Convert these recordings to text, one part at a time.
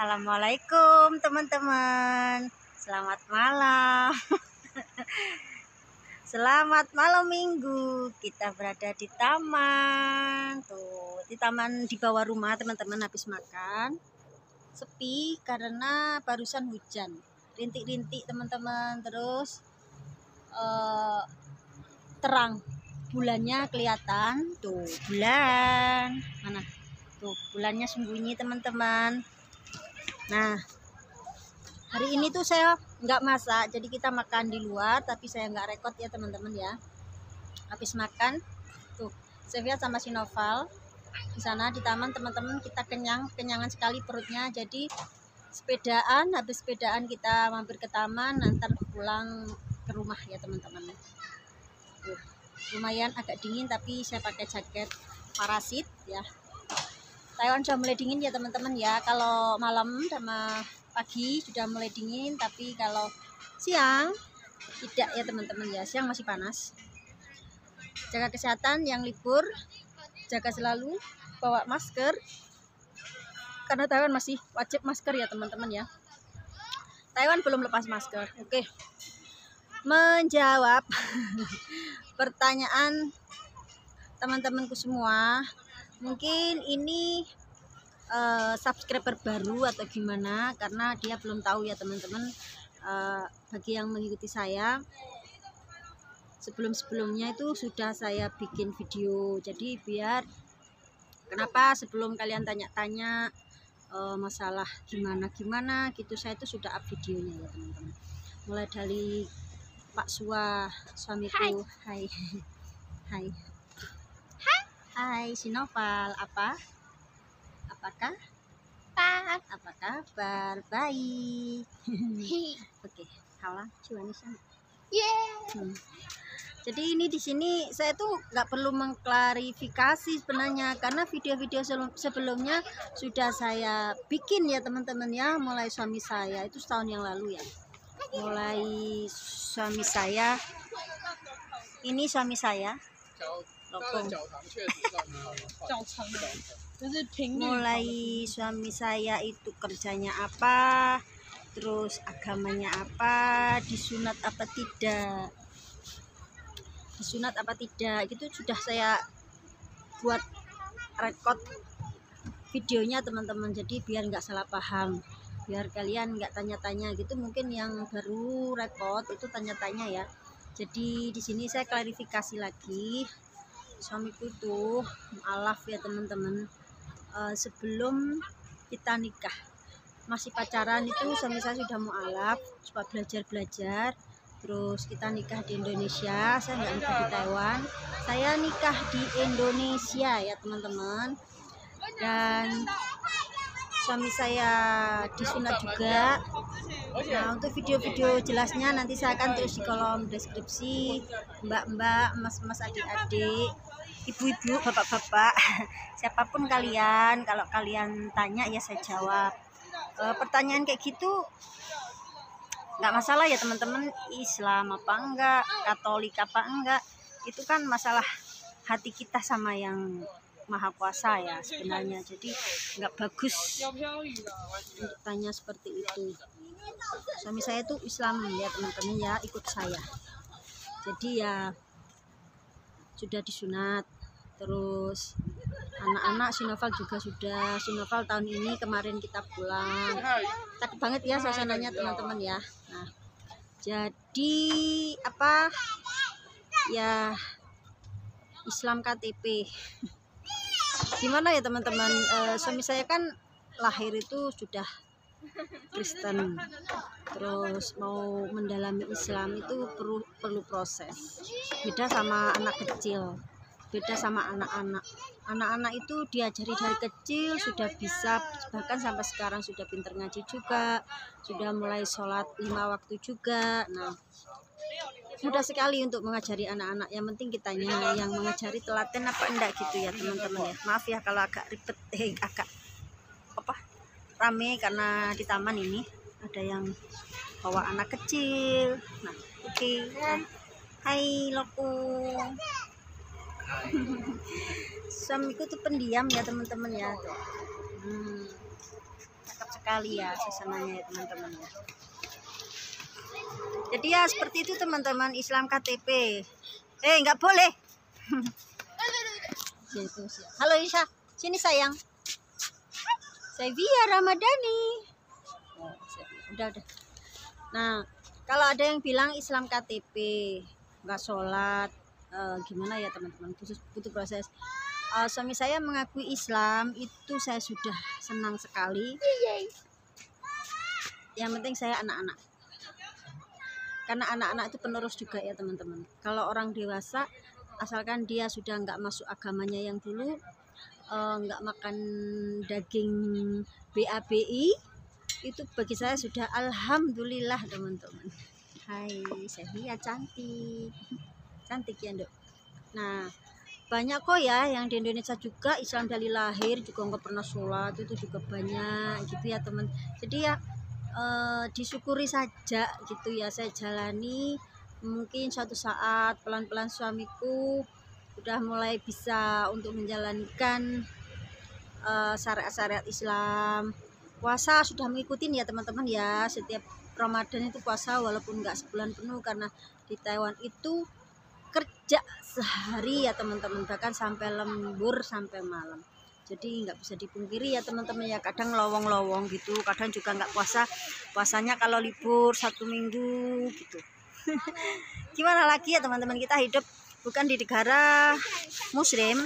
Assalamualaikum teman-teman. Selamat malam. Selamat malam minggu. Kita berada di taman. Tuh, di taman di bawah rumah teman-teman, habis makan. Sepi karena barusan hujan. Rintik-rintik teman-teman. Terus terang. Bulannya kelihatan. Tuh, bulan. Mana? Tuh, bulannya sembunyi teman-teman. Nah, hari ini tuh saya nggak masak, jadi kita makan di luar, tapi saya nggak rekod ya teman-teman ya. Habis makan, tuh Sevia sama Sinoval di sana di taman teman-teman, kita kenyangan sekali perutnya. Jadi habis sepedaan kita mampir ke taman, nanti pulang ke rumah ya teman-teman. Tuh, lumayan agak dingin, tapi saya pakai jaket parasit ya. Taiwan sudah mulai dingin ya teman-teman ya. Kalau malam sama pagi sudah mulai dingin, tapi kalau siang tidak ya teman-teman ya. Siang masih panas. Jaga kesehatan yang libur, jaga selalu, bawa masker. Karena Taiwan masih wajib masker ya teman-teman ya. Taiwan belum lepas masker. Oke. Menjawab pertanyaan teman-temanku semua. Mungkin ini subscriber baru atau gimana, karena dia belum tahu ya teman-teman. Bagi yang mengikuti saya sebelum-sebelumnya itu sudah saya bikin video, jadi biar kenapa sebelum kalian tanya-tanya masalah gimana gitu, saya itu sudah up videonya ya teman-teman. Mulai dari Pak Suah, suamiku. Hai. Hai Sinoval, apakah kabar? Baik. Oke, halo cuanisnya. Jadi ini di sini saya tuh nggak perlu mengklarifikasi sebenarnya, karena video-video sebelumnya sudah saya bikin ya teman-teman ya. Mulai suami saya itu setahun yang lalu ya. Mulai suami saya, ini suami saya. Mulai suami saya itu kerjanya apa, terus agamanya apa, disunat apa tidak, gitu sudah saya buat rekod videonya teman-teman. Jadi biar nggak salah paham, biar kalian nggak tanya-tanya gitu. Mungkin yang baru rekod itu tanya-tanya ya. Jadi di sini saya klarifikasi lagi. Suamiku itu mualaf ya teman-teman. Sebelum kita nikah, masih pacaran itu suami saya sudah mualaf, coba belajar. Terus kita nikah di Indonesia. Saya nggak nikah di Taiwan, saya nikah di Indonesia ya teman-teman. Dan suami saya disunat juga. Nah, untuk video-video jelasnya nanti saya akan tulis di kolom deskripsi. Mbak-mbak, mas-mas, adik-adik, ibu-ibu, bapak-bapak, siapapun kalian, kalau kalian tanya ya saya jawab. Pertanyaan kayak gitu nggak masalah ya teman-teman. Islam apa enggak, Katolik apa enggak, itu kan masalah hati kita sama yang Maha Kuasa ya sebenarnya. Jadi nggak bagus untuk tanya seperti itu. Suami saya itu Islam ya teman-teman ya, ikut saya. Jadi ya sudah disunat. Terus anak-anak Sinoval juga sudah. Sinoval tahun ini kemarin kita pulang. Cakep banget ya suasananya teman-teman ya. Nah, jadi apa ya, Islam KTP gimana ya teman-teman. Suami saya kan lahir itu sudah Kristen, terus mau mendalami Islam itu perlu proses. Beda sama anak kecil, beda sama anak-anak itu diajari dari kecil sudah bisa, bahkan sampai sekarang sudah pinter ngaji juga, sudah mulai sholat 5 waktu juga. Nah, mudah sekali untuk mengajari anak-anak. Yang penting kitanya yang mengajari telaten apa enggak gitu ya teman-teman ya. Maaf ya kalau agak ribet, agak rame karena di taman ini ada yang bawa anak kecil. Nah, oke. Hai Loku. Suamiku tuh pendiam ya teman-teman ya. Cakep sekali ya suasananya ya teman-teman ya. Jadi ya seperti itu teman-teman, Islam KTP. Nggak boleh. Halo Isya, sini sayang. Saya Via Ramadhani. Udah. Nah, kalau ada yang bilang Islam KTP nggak sholat, gimana ya teman-teman, butuh proses. Suami saya mengakui Islam, itu saya sudah senang sekali. Yang penting saya anak-anak, karena anak-anak itu penerus juga ya teman-teman. Kalau orang dewasa, asalkan dia sudah nggak masuk agamanya yang dulu, nggak makan daging BABI, itu bagi saya sudah alhamdulillah teman-teman. Hai, saya cantik ya Nduk. Nah, banyak kok ya yang di Indonesia juga Islam dari lahir juga nggak pernah sholat, itu juga banyak gitu ya teman. Jadi ya disyukuri saja gitu ya, saya jalani. Mungkin suatu saat pelan-pelan suamiku udah mulai bisa untuk menjalankan syariat-syariat Islam. Puasa sudah mengikuti ya teman-teman ya, setiap Ramadan itu puasa walaupun nggak sebulan penuh, karena di Taiwan itu kerja sehari ya teman-teman, bahkan sampai lembur sampai malam. Jadi nggak bisa dipungkiri ya teman-teman ya, kadang lowong-lowong gitu, kadang juga nggak puasanya kalau libur 1 minggu gitu. Gimana lagi ya teman-teman, kita hidup bukan di negara muslim,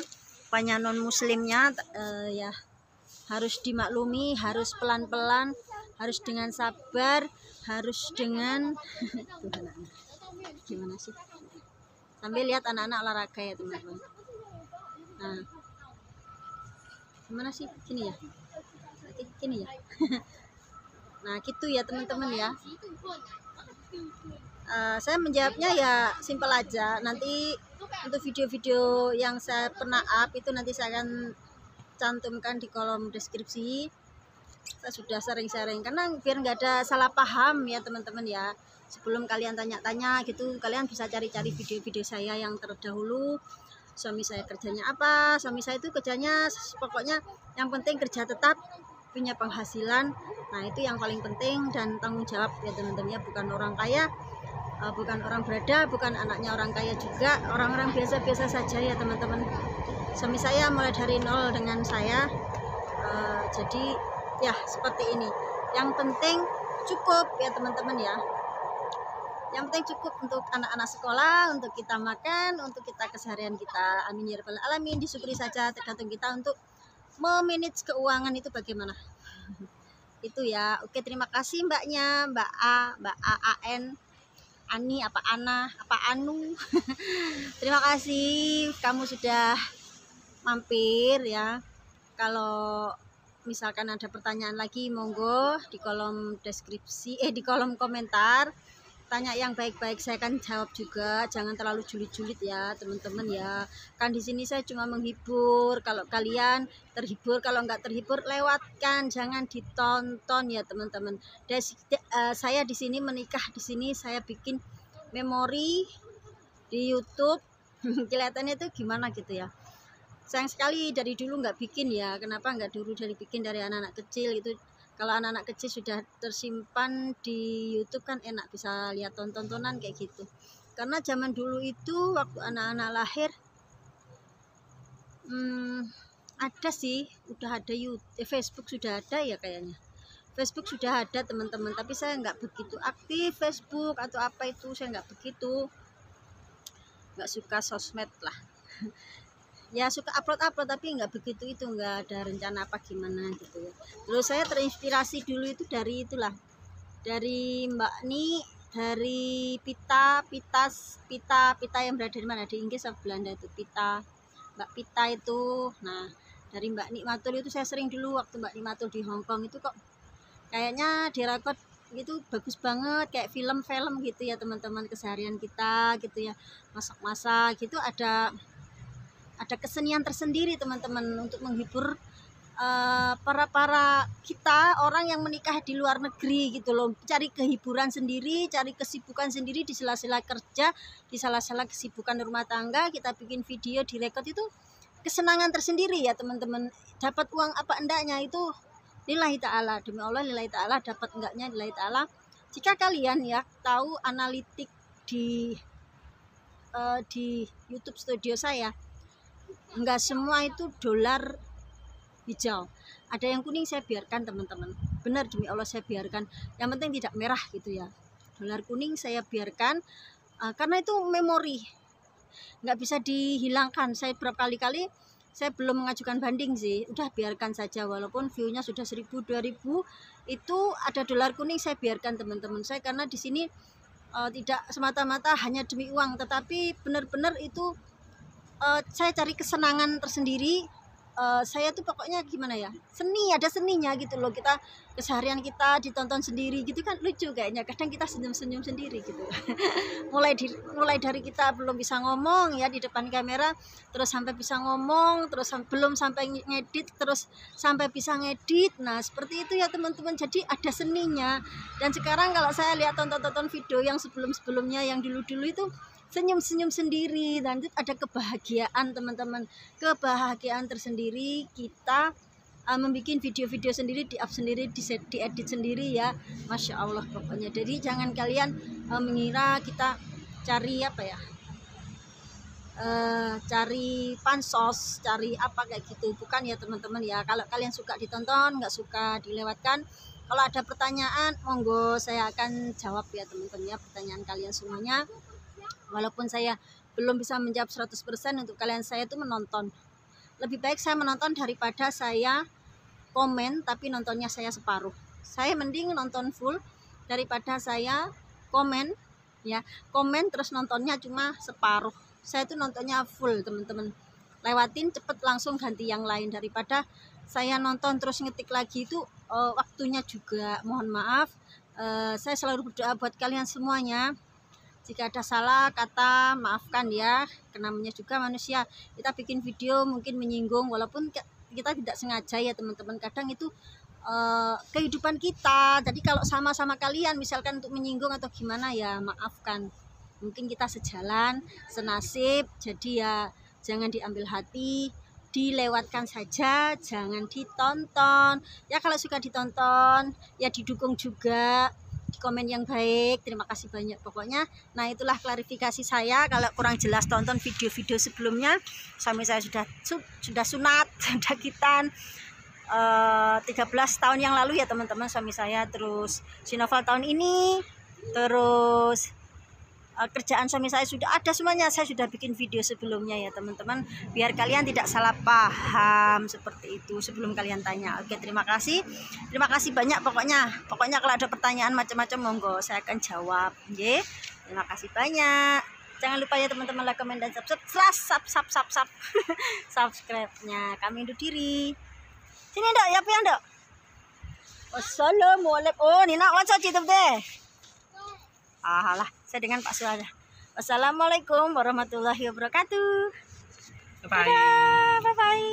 banyak non muslimnya ya harus dimaklumi, harus pelan-pelan, harus dengan sabar, harus dengan gimana sih, sambil lihat anak-anak olahraga ya teman-teman. Nah, gimana sih, gini ya, gini ya. Nah gitu ya teman-teman ya. Saya menjawabnya ya simpel aja. Nanti untuk video-video yang saya pernah up itu nanti saya akan cantumkan di kolom deskripsi. Saya sudah sering-sering, karena biar nggak ada salah paham ya teman-teman ya. Sebelum kalian tanya-tanya gitu, kalian bisa cari-cari video-video saya yang terdahulu. Suami saya kerjanya apa, suami saya itu kerjanya pokoknya yang penting kerja tetap, punya penghasilan. Nah itu yang paling penting, dan tanggung jawab ya teman-teman ya, bukan orang kaya, bukan orang berada, bukan anaknya orang kaya juga, orang-orang biasa-biasa saja ya teman-teman. Suami saya mulai dari nol dengan saya, jadi ya seperti ini. Yang penting cukup ya teman-teman ya, yang penting cukup untuk anak-anak sekolah, untuk kita makan, untuk kita keseharian kita. Amin ya rabbal alamin. Disyukuri saja, tergantung kita untuk memanage keuangan itu bagaimana. Itu ya. Oke, terima kasih mbaknya, Mbak AAN, Ani apa Ana apa Anu. Terima kasih kamu sudah mampir ya. Kalau misalkan ada pertanyaan lagi, monggo di kolom deskripsi, di kolom komentar. Tanya yang baik-baik, saya akan jawab juga. Jangan terlalu julid-julid ya teman-teman ya. Kan di sini saya cuma menghibur. Kalau kalian terhibur, kalau nggak terhibur lewatkan, jangan ditonton ya teman-teman. Saya di sini menikah, di sini saya bikin memori di YouTube. Kelihatannya itu gimana gitu ya. Sayang sekali dari dulu nggak bikin ya. Kenapa nggak dulu bikin dari anak-anak kecil itu? Kalau anak-anak kecil sudah tersimpan di YouTube kan enak, bisa lihat tontonan kayak gitu. Karena zaman dulu itu waktu anak-anak lahir ada sih, udah ada YouTube, Facebook sudah ada ya kayaknya. Facebook sudah ada teman-teman, tapi saya nggak begitu aktif Facebook atau apa itu, saya nggak begitu, nggak suka sosmed lah. Ya suka upload tapi nggak begitu, itu nggak ada rencana apa gimana gitu ya. Terus saya terinspirasi dulu itu dari itulah, dari Mbak Ni, dari Pita yang berada di mana, di Inggris atau Belanda itu, Mbak Pita itu. Nah dari Mbak Ni Matul itu saya sering dulu waktu Mbak Ni Matul di Hong Kong itu, kok kayaknya direkod itu bagus banget kayak film-film gitu ya teman-teman, keseharian kita gitu ya, masak-masak gitu, ada kesenian tersendiri teman-teman untuk menghibur para kita orang yang menikah di luar negeri gitu loh. Cari kehiburan sendiri, cari kesibukan sendiri di sela-sela kerja, di sela-sela kesibukan rumah tangga, kita bikin video, direkod, itu kesenangan tersendiri ya teman-teman. Dapat uang apa endaknya itu lillahi ta'ala, demi Allah lillahi ta'ala, dapat enggaknya lillahi ta'ala. Jika kalian ya tahu analitik di YouTube studio saya, enggak semua itu dolar hijau, ada yang kuning saya biarkan teman-teman, benar demi Allah saya biarkan, yang penting tidak merah gitu ya. Dolar kuning saya biarkan karena itu memori, nggak bisa dihilangkan. Saya berapa kali saya belum mengajukan banding sih, udah biarkan saja, walaupun view-nya sudah 1000 2000 itu ada dolar kuning saya biarkan teman-teman saya, karena di sini tidak semata-mata hanya demi uang, tetapi benar-benar itu saya cari kesenangan tersendiri. Saya tuh pokoknya gimana ya, seni, ada seninya gitu loh. Kita keseharian kita ditonton sendiri gitu kan lucu kayaknya, kadang kita senyum-senyum sendiri gitu. mulai dari kita belum bisa ngomong ya di depan kamera, terus sampai bisa ngomong, terus belum sampai ngedit, terus sampai bisa ngedit. Nah seperti itu ya teman-teman, jadi ada seninya. Dan sekarang kalau saya lihat tonton video yang sebelum-sebelumnya, yang dulu-dulu itu senyum-senyum sendiri, dan itu ada kebahagiaan teman-teman, kebahagiaan tersendiri. Kita membuat video-video sendiri, di-up sendiri, diedit sendiri ya, Masya Allah pokoknya. Jadi jangan kalian mengira kita cari apa ya, cari pansos, cari apa kayak gitu, bukan ya teman-teman ya. Kalau kalian suka ditonton, nggak suka dilewatkan. Kalau ada pertanyaan monggo saya akan jawab ya teman-teman ya, pertanyaan kalian semuanya. Walaupun saya belum bisa menjawab 100% untuk kalian, saya itu menonton. Lebih baik saya menonton daripada saya komen tapi nontonnya saya separuh. Saya mending nonton full daripada saya komen ya, komen terus nontonnya cuma separuh. Saya itu nontonnya full teman-teman, lewatin cepet langsung ganti yang lain, daripada saya nonton terus ngetik lagi itu waktunya juga. Mohon maaf, saya selalu berdoa buat kalian semuanya. Jika ada salah kata, maafkan ya, namanya juga manusia. Kita bikin video mungkin menyinggung, walaupun kita tidak sengaja ya teman-teman. Kadang itu kehidupan kita. Jadi kalau sama-sama kalian misalkan untuk menyinggung atau gimana ya, maafkan. Mungkin kita sejalan, senasib, jadi ya jangan diambil hati, dilewatkan saja, jangan ditonton. Ya kalau suka ditonton, ya didukung juga, komen yang baik, terima kasih banyak pokoknya. Nah itulah klarifikasi saya. Kalau kurang jelas tonton video-video sebelumnya. Suami saya sudah sunat, sudah khitan 13 tahun yang lalu ya teman-teman suami saya. Terus Sinoval tahun ini, terus kerjaan suami saya sudah ada semuanya, saya sudah bikin video sebelumnya ya teman-teman, biar kalian tidak salah paham seperti itu sebelum kalian tanya. Oke, terima kasih banyak pokoknya kalau ada pertanyaan macam-macam monggo saya akan jawab. Oke, terima kasih banyak. Jangan lupa ya teman-teman, like, komen, dan subscribe-nya. Kami undur diri. Sini dok, ya pian dok. Wassalamualaikum. Oh Nina waca citep deh. Alah, saya dengan Pak Suara. Wassalamualaikum warahmatullahi wabarakatuh. Bye bye. Bye.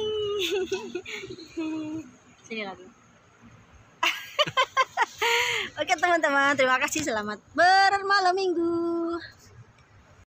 Sini lagi. Oke teman-teman, terima kasih. Selamat bermalam minggu.